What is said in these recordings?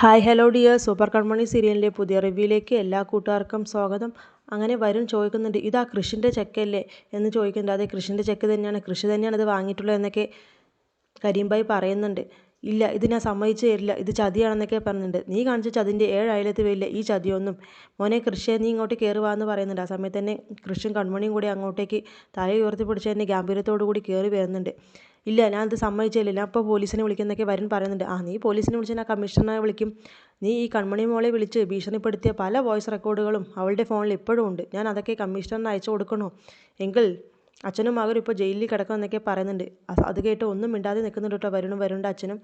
Hi hello dear super കൺമണി സീരിയലിൻ്റെ പുതിയ റിവ്യൂയിലേക്ക് എല്ലാ കൂട്ടുകാർക്കും സ്വാഗതം. അങ്ങനെ വരുൺ ചോദിക്കുന്നുണ്ട്, ഇതാ കൃഷിൻ്റെ ചെക്കല്ലേ എന്ന് ചോദിക്കുന്നുണ്ട്. അതെ, കൃഷിൻ്റെ ചെക്ക് തന്നെയാണ്, കൃഷി തന്നെയാണ് ഇത് വാങ്ങിയിട്ടുള്ളത് എന്നൊക്കെ കരീംഭായി പറയുന്നുണ്ട്. ഇല്ല, ഇത് ഞാൻ സമ്മതിച്ചു തരില്ല, ഇത് ചതിയാണെന്നൊക്കെ പറയുന്നുണ്ട്. നീ കാണിച്ച ചതിൻ്റെ 7 അയലത്ത് വരില്ല ഈ ചതിയൊന്നും. മോനെ കൃഷിയെ നീ ഇങ്ങോട്ട് കയറുവാന്ന് പറയുന്നുണ്ട്. ആ സമയത്ത് തന്നെ കൃഷിയും കൺമണിയും കൂടി അങ്ങോട്ടേക്ക് തലയുയർത്തി പിടിച്ച് തന്നെ ഗാംഭീര്യത്തോടു കൂടി കയറി വരുന്നുണ്ട്. ഇല്ല, ഞാൻ ഇത് സമ്മതിച്ചില്ല, ഞാൻ ഇപ്പോൾ പോലീസിനെ വിളിക്കുന്നൊക്കെ വരുൺ പറയുന്നുണ്ട്. നീ പോലീസിനെ വിളിച്ചാൽ ഞാൻ കമ്മീഷണറെ വിളിക്കും. നീ ഈ കൺമണി മോളെ വിളിച്ച് ഭീഷണിപ്പെടുത്തിയ പല വോയിസ് റെക്കോർഡുകളും അവളുടെ ഫോണിൽ ഇപ്പോഴും ഉണ്ട്. ഞാൻ അതൊക്കെ കമ്മീഷണറിന് അയച്ചു കൊടുക്കണോ? എങ്കിൽ അച്ഛനും മകനും ഇപ്പോൾ ജയിലിൽ കിടക്കുമെന്നൊക്കെ പറയുന്നുണ്ട്. അത് കേട്ട് ഒന്നും മിണ്ടാതെ നിൽക്കുന്നുണ്ട് കേട്ടോ വരുണിൻ്റെ അച്ഛനും.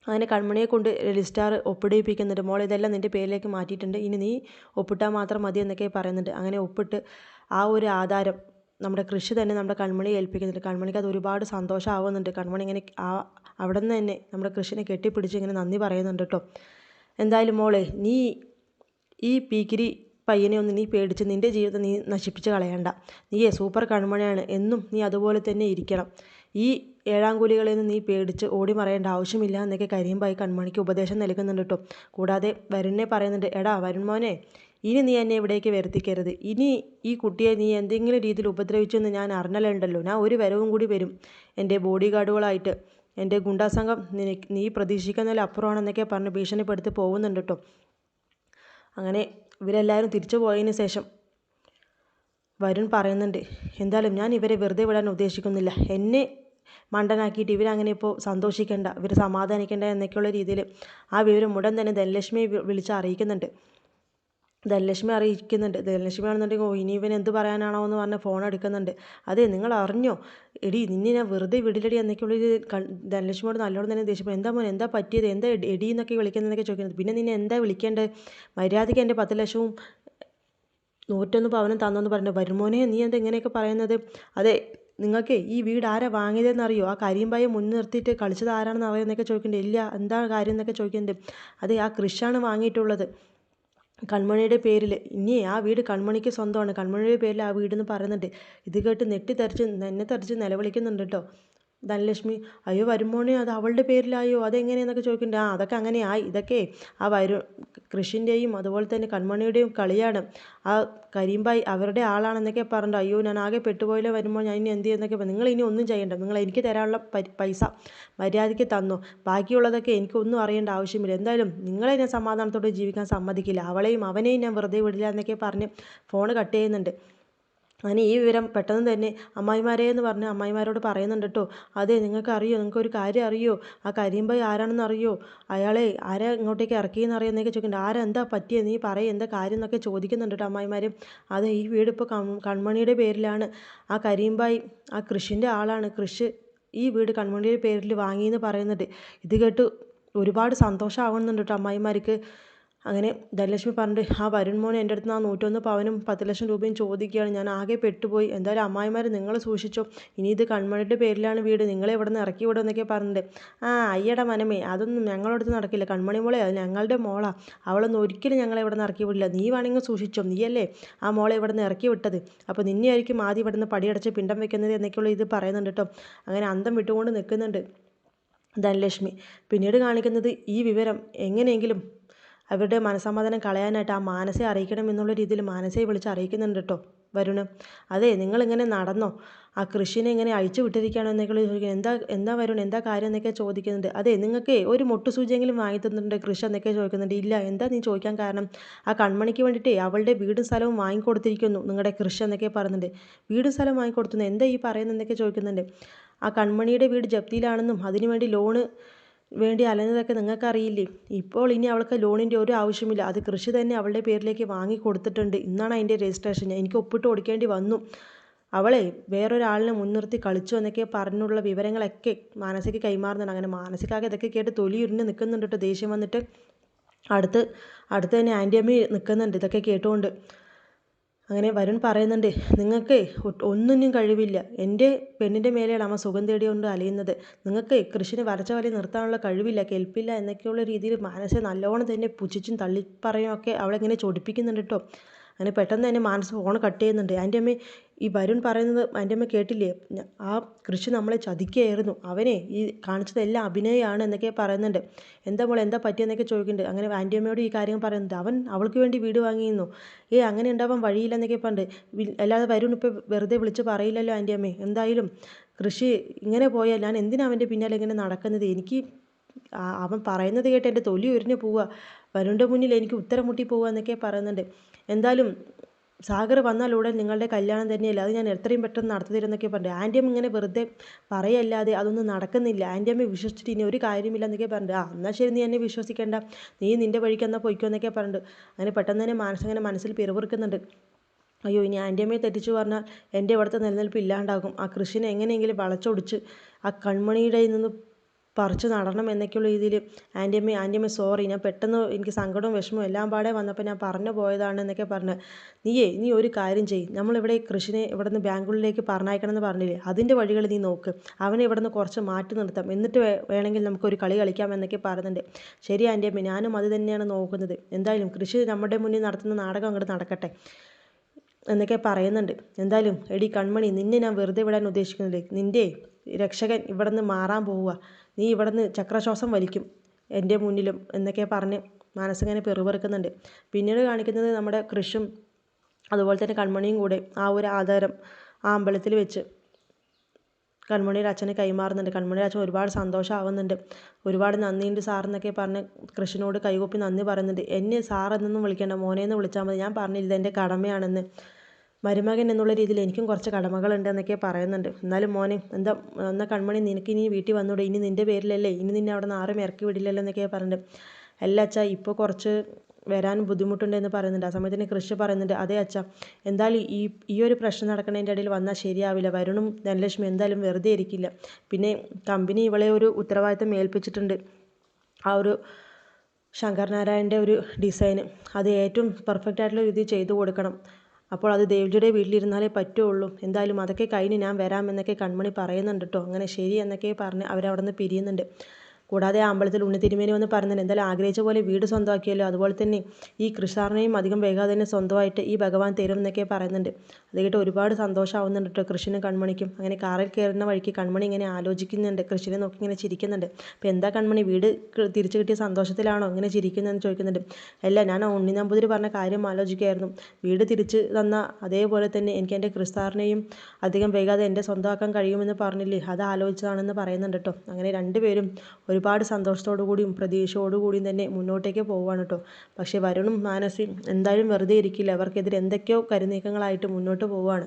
അങ്ങനെ കൺമണിയെ കൊണ്ട് രജിസ്ട്രാർ ഒപ്പിടിപ്പിക്കുന്നുണ്ട്. മോൾ ഇതെല്ലാം നിൻ്റെ പേരിലേക്ക് മാറ്റിയിട്ടുണ്ട്, ഇനി നീ ഒപ്പിട്ടാൽ മാത്രം മതി എന്നൊക്കെ പറയുന്നുണ്ട്. അങ്ങനെ ഒപ്പിട്ട് ആ ഒരു ആധാരം നമ്മുടെ കൃഷി തന്നെ നമ്മുടെ കൺമണിയെ ഏൽപ്പിക്കുന്നുണ്ട്. കൺമണിക്ക് അത് ഒരുപാട് സന്തോഷമാവുന്നുണ്ട്. കൺമണി ഇങ്ങനെ അവിടെ നിന്ന് തന്നെ നമ്മുടെ കൃഷിനെ കെട്ടിപ്പിടിച്ച് ഇങ്ങനെ നന്ദി പറയുന്നുണ്ട് കേട്ടോ. എന്തായാലും മോളെ, നീ ഈ പീക്കിരി പയ്യനെ ഒന്ന് നീ പേടിച്ച് നിൻ്റെ ജീവിതം നീ നശിപ്പിച്ച് കളയണ്ട. നീയേ സൂപ്പർ കൺമണിയാണ്, എന്നും നീ അതുപോലെ തന്നെ ഇരിക്കണം. ഈ ഏഴാങ്കൂലികളിൽ നിന്ന് നീ പേടിച്ച് ഓടി മറയേണ്ട ആവശ്യമില്ല എന്നൊക്കെ കരീംഭായി കൺമണിക്ക് ഉപദേശം നൽകുന്നുണ്ട് കേട്ടോ. കൂടാതെ വരുണിനെ പറയുന്നുണ്ട്, എടാ വരുൺ മോനെ, ഇനി നീ എന്നെ ഇവിടേക്ക് വരുത്തിക്കരുത്. ഇനി ഈ കുട്ടിയെ നീ എന്തെങ്കിലും രീതിയിൽ ഉപദ്രവിച്ചെന്ന് ഞാൻ അറിഞ്ഞലുണ്ടല്ലോ, ഞാൻ ഒരു വരവും കൂടി വരും എൻ്റെ ബോഡി ഗാർഡുകളായിട്ട്. എൻ്റെ ഗുണ്ടാസംഘം നീ പ്രതീക്ഷിക്കുന്നതിൽ അപ്പുറമാണെന്നൊക്കെ പറഞ്ഞ് ഭീഷണിപ്പെടുത്തി പോകുന്നുണ്ട് കേട്ടോ. അങ്ങനെ ഇവരെല്ലാവരും തിരിച്ചു പോയതിന് ശേഷം വരുൺ പറയുന്നുണ്ട്, എന്തായാലും ഞാൻ ഇവരെ വെറുതെ വിടാൻ ഉദ്ദേശിക്കുന്നില്ല. എന്നെ മണ്ടനാക്കിയിട്ട് ഇവരങ്ങനെ ഇപ്പോൾ സന്തോഷിക്കേണ്ട, ഇവർ സമാധാനിക്കേണ്ട എന്നൊക്കെയുള്ള രീതിയിൽ ആ വിവരം ഉടൻ തന്നെ ധനലക്ഷ്മിയെ വിളിച്ച് അറിയിക്കുന്നുണ്ട്. ധനലക്ഷ്മി ആണെന്നുണ്ടെങ്കിൽ ഇനി ഇവൻ എന്ത് പറയാനാണോ എന്ന് പറഞ്ഞ് ഫോൺ എടുക്കുന്നുണ്ട്. അതെ, നിങ്ങൾ അറിഞ്ഞോ എടി, നിന്നെ ഞാൻ വെറുതെ വിടില്ലടി എന്നൊക്കെയുള്ളൊരു ധനലക്ഷ്മിയോട് നല്ലോണം തന്നെ ദേഷ്യപ്പെടും. എന്താ മോൻ, എന്താ പറ്റിയത്, എന്താ എടി എന്നൊക്കെ വിളിക്കുന്നതെന്നൊക്കെ ചോദിക്കുന്നത്. പിന്നെ നിന്നെ എന്താ വിളിക്കേണ്ടത്, മര്യാദയ്ക്ക് എൻ്റെ 10 ലക്ഷവും 101 പവനും തന്നെന്ന് പറഞ്ഞു. വരുമോനെ, നീ എന്താ ഇങ്ങനെയൊക്കെ പറയുന്നത്? അതെ, നിങ്ങൾക്ക് ഈ വീട് ആരാ വാങ്ങിയതെന്നറിയോ? ആ കരീംഭായിയെ മുൻനിർത്തിയിട്ട് കളിച്ചത് ആരാണെന്ന് അറിയുമെന്നൊക്കെ ചോദിക്കുന്നുണ്ട്. ഇല്ല, എന്താ കാര്യം എന്നൊക്കെ ചോദിക്കുന്നുണ്ട്. അതെ, ആ കൃഷിയാണ് വാങ്ങിയിട്ടുള്ളത് കൺമണിയുടെ പേരിൽ. ഇനി ആ വീട് കൺമണിക്ക് സ്വന്തമാണ്, കൺമണിയുടെ പേരിൽ ആ വീടെന്ന് പറയുന്നുണ്ട്. ഇത് കേട്ട് തെറിച്ച് നിലവിളിക്കുന്നുണ്ട് കേട്ടോ ധനലക്ഷ്മി. അയ്യോ വരുമോനെ, അത് അവളുടെ പേരിലായോ, അതെങ്ങനെയെന്നൊക്കെ ചോദിക്കുന്നുണ്ട്. അതൊക്കെ അങ്ങനെ ആയി, ഇതൊക്കെ ആ കൃഷിൻ്റെയും അതുപോലെ തന്നെ കൺമണിയുടെയും കളിയാണ്. ആ കരീംഭായി അവരുടെ ആളാണെന്നൊക്കെ പറഞ്ഞിട്ട്, അയ്യോ ഞാൻ ആകെ പെട്ടുപോയില്ലോ വരുമ്പോൾ, ഞാൻ ഇനി എന്ത് ചെയ്യുന്നൊക്കെ പറഞ്ഞു. നിങ്ങൾ ഇനി ഒന്നും ചെയ്യേണ്ട, നിങ്ങൾ എനിക്ക് തരാനുള്ള പൈസ മര്യാദയ്ക്ക് തന്നു, ബാക്കിയുള്ളതൊക്കെ എനിക്കൊന്നും അറിയേണ്ട ആവശ്യമില്ല. എന്തായാലും നിങ്ങളെ ഞാൻ സമാധാനത്തോടെ ജീവിക്കാൻ സമ്മതിക്കില്ല, അവളെയും അവനെയും ഞാൻ വെറുതെ വിടില്ല എന്നൊക്കെ പറഞ്ഞ് ഫോൺ കട്ട് ചെയ്യുന്നുണ്ട്. അങ്ങനെ ഈ വിവരം പെട്ടെന്ന് തന്നെ അമ്മായിമാരെ എന്ന് പറഞ്ഞ് അമ്മായിമാരോട് പറയുന്നുണ്ട് കേട്ടോ. അതെ, നിങ്ങൾക്കൊരു കാര്യം അറിയോ, ആ കരീംഭായി ആരാണെന്ന് അറിയോ, അയാളെ ആരാ ഇങ്ങോട്ടേക്ക് ഇറക്കിയെന്ന് അറിയുന്നതൊക്കെ ചോദിക്കുന്നുണ്ട്. എന്താ പറ്റിയത്, നീ പറയും എന്താ കാര്യം എന്നൊക്കെ ചോദിക്കുന്നുണ്ട് കേട്ടോ അമ്മായിമാരും. അതെ, ഈ വീട് ഇപ്പോൾ കൺമണിയുടെ പേരിലാണ്, ആ കരീംഭായി ആ കൃഷിൻ്റെ ആളാണ്, ഈ വീട് കൺമണിയുടെ പേരിൽ വാങ്ങിയെന്ന് പറയുന്നുണ്ട്. ഇത് കേട്ട് ഒരുപാട് സന്തോഷമാവുന്നുണ്ട് കേട്ടോ അമ്മായിമാർക്ക്. അങ്ങനെ ധനലക്ഷ്മി പറഞ്ഞിട്ട്, വരുൺ മോൻ എൻ്റെ അടുത്ത് 101 പവനും 10 ലക്ഷം രൂപയും ചോദിക്കുകയാണ്, ഞാൻ ആകെ പെട്ടുപോയി. എന്തായാലും അമ്മായിമാർ നിങ്ങൾ സൂക്ഷിച്ചോ, ഇനി ഇത് കൺമണിയുടെ പേരിലാണ് വീട്, നിങ്ങളെ ഇവിടെ നിന്ന് ഇറക്കി വിടും എന്നൊക്കെ പറഞ്ഞിട്ട്. അയ്യട മനമേ, അതൊന്നും ഞങ്ങളടുത്ത് നടക്കില്ല, കൺമണി മോളെ അത് ഞങ്ങളുടെ മോളാ, അവളൊന്നും ഒരിക്കലും ഞങ്ങളെ ഇവിടെ നിന്ന് ഇറക്കി വിടില്ല, നീ വേണമെങ്കിൽ സൂക്ഷിച്ചോ, നീയല്ലേ ആ മോളെ ഇവിടെ നിന്ന് ഇറക്കി വിട്ടത്, അപ്പോൾ നിന്നെയായിരിക്കും ആദ്യം ഇവിടെ നിന്ന് പടിയടച്ച് പിണ്ടം വെക്കുന്നത് എന്നൊക്കെയുള്ള ഇത് പറയുന്നുണ്ട് കേട്ടോ. അങ്ങനെ അന്തം വിട്ടുകൊണ്ട് നിൽക്കുന്നുണ്ട് ധനലക്ഷ്മി. പിന്നീട് കാണിക്കുന്നത് ഈ വിവരം എങ്ങനെയെങ്കിലും അവരുടെ മനസ്സമാധാനം കളയാനായിട്ട് ആ മാനസയെ അറിയിക്കണം എന്നുള്ള രീതിയിൽ മാനസയെ വിളിച്ച് അറിയിക്കുന്നുണ്ട് കേട്ടോ വരുണ്. അതെ, നിങ്ങളിങ്ങനെ നടന്നോ, ആ കൃഷിനെ ഇങ്ങനെ അഴിച്ചു വിട്ടിരിക്കുകയാണോ എന്നൊക്കെ ചോദിക്കുന്നത്. എന്താ വരുൺ, എന്താ കാര്യം എന്നൊക്കെ ചോദിക്കുന്നുണ്ട്. അതെ, നിങ്ങൾക്ക് ഒരു മുട്ടുസൂചിയെങ്കിലും വാങ്ങി തന്നിട്ടുണ്ട് കൃഷി എന്നൊക്കെ ചോദിക്കുന്നുണ്ട്. ഇല്ല, എന്താ നീ ചോദിക്കാൻ കാരണം, ആ കൺമണിക്ക് വേണ്ടിയിട്ടേ അവളുടെ വീടും സ്ഥലവും വാങ്ങിക്കൊടുത്തിരിക്കുന്നു നിങ്ങളുടെ കൃഷി എന്നൊക്കെ പറയുന്നുണ്ട്. വീടും സ്ഥലവും വാങ്ങിക്കൊടുത്തുന്നു, എന്താ ഈ പറയുന്നതെന്നൊക്കെ ചോദിക്കുന്നുണ്ട്. ആ കൺമണിയുടെ വീട് ജപ്തിയിലാണെന്നും അതിനുവേണ്ടി ലോണ് വേണ്ടി അലഞ്ഞതൊക്കെ നിങ്ങൾക്കറിയില്ലേ. ഇപ്പോൾ ഇനി അവൾക്ക് ലോണിൻ്റെ ഒരു ആവശ്യമില്ല, അത് കൃഷി തന്നെ അവളുടെ പേരിലേക്ക് വാങ്ങി കൊടുത്തിട്ടുണ്ട്, ഇന്നാണ് അതിൻ്റെ രജിസ്ട്രേഷൻ, എനിക്ക് ഒപ്പിട്ട് കൊടുക്കേണ്ടി വന്നു. അവളെ വേറൊരാളിനെ മുൻനിർത്തി കളിച്ചു എന്നൊക്കെ പറഞ്ഞുള്ള വിവരങ്ങളൊക്കെ മാനസിക കൈമാറുന്നുണ്ട്. അങ്ങനെ മാനസികാകെ ഇതൊക്കെ കേട്ട് തൊലിയുരിഞ്ഞ് നിൽക്കുന്നുണ്ട് കേട്ടോ ദേഷ്യം വന്നിട്ട്. അടുത്ത് തന്നെ ആൻറ്റിയമ്മ നിൽക്കുന്നുണ്ട് ഇതൊക്കെ കേട്ടുകൊണ്ട്. അങ്ങനെ വരുൺ പറയുന്നുണ്ട്, നിങ്ങൾക്ക് ഒന്നിനും കഴിവില്ല, എൻ്റെ പെണ്ണിൻ്റെ മേലെയാണ് അമ്മ സുഖം തേടിക്കൊണ്ട് അലയുന്നത്, നിങ്ങൾക്ക് കൃഷിനെ വരച്ച പോലെ നിർത്താനുള്ള കഴിവില്ല, കെൽപ്പില്ല എന്നൊക്കെയുള്ള രീതിയിൽ മനസ്സെ നല്ലോണം തന്നെ പുച്ഛിച്ചും തള്ളിപ്പറയും ഒക്കെ അവളെങ്ങനെ ചൊടിപ്പിക്കുന്നുണ്ട് കേട്ടോ. അങ്ങനെ പെട്ടെന്ന് തന്നെ മാനസ് ഫോൺ കട്ട് ചെയ്യുന്നുണ്ട്. ആൻ്റെ അമ്മേ ഈ വരുൺ പറയുന്നത് ആൻ്റെ അമ്മ കേട്ടില്ലേ, ആ കൃഷി നമ്മളെ ചതിക്കുകയായിരുന്നു, അവനെ ഈ കാണിച്ചതെല്ലാം അഭിനയമാണ് എന്നൊക്കെ പറയുന്നുണ്ട്. എന്താ മോളെ എന്താ പറ്റിയെന്നൊക്കെ ചോദിക്കുന്നുണ്ട്. അങ്ങനെ ആൻ്റെ അമ്മയോട് ഈ കാര്യം പറയുന്നുണ്ട്. അവൻ അവൾക്ക് വേണ്ടി വീട് വാങ്ങിയിരുന്നു, അങ്ങനെ ഉണ്ടാവാൻ വഴിയില്ലെന്നൊക്കെ പറഞ്ഞിട്ട് അല്ലാതെ വരുൺ ഇപ്പോൾ വെറുതെ വിളിച്ച് പറയില്ലല്ലോ ആൻ്റെ അമ്മേ. എന്തായാലും കൃഷി ഇങ്ങനെ പോയാൽ ഞാൻ എന്തിനാ അവൻ്റെ പിന്നാലെ ഇങ്ങനെ നടക്കുന്നത്, എനിക്ക് അവൻ പറയുന്നത് കേട്ട് എൻ്റെ തൊലി ഉരിഞ്ഞ് പോവുക, വരുണിൻ്റെ മുന്നിൽ എനിക്ക് ഉത്തരം മുട്ടി പോവുക എന്നൊക്കെ പറയുന്നുണ്ട്. എന്തായാലും സാഗർ വന്നാൽ ഉടൻ നിങ്ങളുടെ കല്യാണം തന്നെയല്ലേ, അത് ഞാൻ എത്രയും പെട്ടെന്ന് നടത്തി തരുമെന്നൊക്കെ പറഞ്ഞു. ആൻ്റിയമ്മ ഇങ്ങനെ വെറുതെ പറയല്ലാതെ അതൊന്നും നടക്കുന്നില്ല, ആൻ്റിയമ്മ വിശ്വസിച്ചിട്ട് ഇനി ഒരു കാര്യമില്ല എന്നൊക്കെ പറഞ്ഞു. എന്നാൽ ശരി, നീ എന്നെ വിശ്വസിക്കേണ്ട, നീ നിൻ്റെ വഴിക്ക് എന്നാൽ പൊയ്ക്കോ എന്നൊക്കെ പറഞ്ഞിട്ട് അങ്ങനെ പെട്ടെന്ന് തന്നെ മനസ്സിങ്ങനെ മനസ്സിൽ പിറുപിറുക്കുന്നുണ്ട്. അയ്യോ, ഇനി ആൻ്റിയമ്മയെ തെറ്റിച്ചു പറഞ്ഞാൽ എൻ്റെ ഇവിടുത്തെ നിലനിൽപ്പ് ഇല്ലാണ്ടാകും, ആ കൃഷിനെ എങ്ങനെയെങ്കിലും വളച്ചൊടിച്ച് ആ കൺമണിയുടെ നിന്ന് പറിച്ച് നടണം എന്നൊക്കെയുള്ള രീതിയിൽ ആൻ്റിയമ്മ സോറി, ഞാൻ പെട്ടെന്ന് എനിക്ക് സങ്കടവും വിഷമവും എല്ലാം പാടെ വന്നപ്പോൾ ഞാൻ പറഞ്ഞു പോയതാണ് എന്നൊക്കെ പറഞ്ഞ്. നീ ഒരു കാര്യം ചെയ്യും, നമ്മളിവിടെ കൃഷിനെ ഇവിടെ നിന്ന് ബാംഗ്ലൂരിലേക്ക് പറഞ്ഞയക്കണം എന്ന് പറഞ്ഞില്ലേ, അതിൻ്റെ വഴികൾ നീ നോക്ക്, അവനെ ഇവിടെ നിന്ന് കുറച്ച് മാറ്റി നിർത്താം, എന്നിട്ട് വേണമെങ്കിൽ നമുക്കൊരു കളി കളിക്കാം എന്നൊക്കെ പറയുന്നുണ്ട്. ശരി ആൻ്റിയമ്മ, ഞാനും അത് തന്നെയാണ് നോക്കുന്നത്, എന്തായാലും കൃഷി നമ്മുടെ മുന്നിൽ നടത്തുന്ന നാടകം അങ്ങോട്ട് നടക്കട്ടെ എന്നൊക്കെ പറയുന്നുണ്ട്. എന്തായാലും എടി കൺമണി, നിന്നെ ഞാൻ വെറുതെ വിടാൻ ഉദ്ദേശിക്കുന്നില്ല, നിൻ്റെ രക്ഷകൻ ഇവിടെ നിന്ന് മാറാൻ പോവുക, നീ ഇവിടെ നിന്ന് ചക്രശ്വാസം വലിക്കും എൻ്റെ മുന്നിലും എന്നൊക്കെ പറഞ്ഞ് മനസ്സിങ്ങനെ പെറുപെറുക്കുന്നുണ്ട്. പിന്നീട് കാണിക്കുന്നത് നമ്മുടെ കൃഷും അതുപോലെ തന്നെ കൺമണിയും കൂടെ ആ ഒരു ആധാരം ആ അമ്പലത്തിൽ വെച്ച് കൺമണിയുടെ അച്ഛനെ കൈമാറുന്നുണ്ട്. കൺമണിയുടെ അച്ഛൻ ഒരുപാട് സന്തോഷമാവുന്നുണ്ട്. ഒരുപാട് നന്ദിയുണ്ട് സാർ എന്നൊക്കെ പറഞ്ഞ് കൃഷ്ണനോട് കൈകൂപ്പി നന്ദി പറയുന്നുണ്ട്. എന്നെ സാർ എന്നൊന്നും വിളിക്കേണ്ട, മോനെ എന്ന് വിളിച്ചാൽ മതി, ഞാൻ പറഞ്ഞില്ല ഇതെൻ്റെ കടമയാണെന്ന്, മരുമകൻ എന്നുള്ള രീതിയിൽ എനിക്കും കുറച്ച് കടമകളുണ്ട് എന്നൊക്കെ പറയുന്നുണ്ട്. എന്നാലും മോനെ എന്നാൽ കൺമണി, നിനക്ക് ഇനി വീട്ടിൽ വന്നൂടെ, ഇനി നിൻ്റെ പേരിലല്ലേ, ഇനി നിന്നെ അവിടെ നിന്ന് ആരും ഇറക്കി വിടില്ലല്ലോ എന്നൊക്കെ പറഞ്ഞിട്ട്. അല്ല അച്ഛാ, ഇപ്പോൾ കുറച്ച് വരാൻ ബുദ്ധിമുട്ടുണ്ട് എന്ന് പറയുന്നുണ്ട്. ആ സമയത്തിന് കൃഷി പറയുന്നുണ്ട്, അതെ അച്ഛാ, എന്തായാലും ഈ ഒരു പ്രശ്നം നടക്കുന്നതിൻ്റെ ഇടയിൽ വന്നാൽ ശരിയാവില്ല, വരുണും ധനലക്ഷ്മി എന്തായാലും വെറുതെ ഇരിക്കില്ല, പിന്നെ കമ്പനി ഇവളെ ഒരു ഉത്തരവാദിത്തം ഏൽപ്പിച്ചിട്ടുണ്ട്, ആ ഒരു ശങ്കർ നാരായണൻ്റെ ഒരു ഡിസൈന് അത് ഏറ്റവും പെർഫെക്റ്റ് ആയിട്ടുള്ള രീതിയിൽ ചെയ്തു കൊടുക്കണം, അപ്പോൾ അത് ദേവ്ജിയുടെ വീട്ടിലിരുന്നാലേ പറ്റുള്ളൂ, എന്തായാലും അതൊക്കെ കഴിഞ്ഞ് ഞാൻ വരാമെന്നൊക്കെ കൺമണി പറയുന്നുണ്ട് കേട്ടോ. അങ്ങനെ ശരി എന്നൊക്കെ പറഞ്ഞ് അവരവിടെ നിന്ന് പിരിയുന്നുണ്ട്. കൂടാതെ ആ അമ്പലത്തിൽ ഉണ്ണിത്തിരുമേനി വന്ന് പറയുന്നുണ്ട്, എന്തായാലും ആഗ്രഹിച്ച പോലെ വീട് സ്വന്തമാക്കിയല്ലോ, അതുപോലെ തന്നെ ഈ കൃഷ്ണാറിനെയും അധികം വൈകാതെ തന്നെ സ്വന്തമായിട്ട് ഈ ഭഗവാൻ തരും എന്നൊക്കെ പറയുന്നുണ്ട്. അത് കേട്ട് ഒരുപാട് സന്തോഷമാവുന്നുണ്ട് കേട്ടോ കൃഷ്ണനും കൺമണിക്കും. അങ്ങനെ കാറിൽ കയറുന്ന വഴിക്ക് കൺമണി ഇങ്ങനെ ആലോചിക്കുന്നുണ്ട്, കൃഷ്ണനെ നോക്കി ഇങ്ങനെ ചിരിക്കുന്നുണ്ട്. അപ്പോൾ എന്താ കൺമണി, വീട് തിരിച്ചു കിട്ടിയ സന്തോഷത്തിലാണോ ഇങ്ങനെ ചിരിക്കുന്നതെന്ന് ചോദിക്കുന്നുണ്ട്. അല്ല, ഞാൻ ഉണ്ണി നമ്പൂതിരി പറഞ്ഞ കാര്യം ആലോചിക്കുകയായിരുന്നു, വീട് തിരിച്ച് തന്ന അതേപോലെ തന്നെ എനിക്ക് എൻ്റെ ക്രിസ്താറിനെയും അധികം വൈകാതെ എൻ്റെ സ്വന്തമാക്കാൻ കഴിയുമെന്ന് പറഞ്ഞില്ലേ, അത് ആലോചിച്ചതാണെന്ന് പറയുന്നുണ്ട് കേട്ടോ. അങ്ങനെ രണ്ടുപേരും ഒരുപാട് സന്തോഷത്തോടു കൂടിയും പ്രതീക്ഷയോടു കൂടിയും തന്നെ മുന്നോട്ടേക്ക് പോവുകയാണ് കേട്ടോ. പക്ഷേ വരുണും മാനസിയും എന്തായാലും വെറുതെ ഇരിക്കില്ല, അവർക്കെതിരെ എന്തൊക്കെയോ കരുനീക്കങ്ങളായിട്ട് മുന്നോട്ട് പോവുകയാണ്.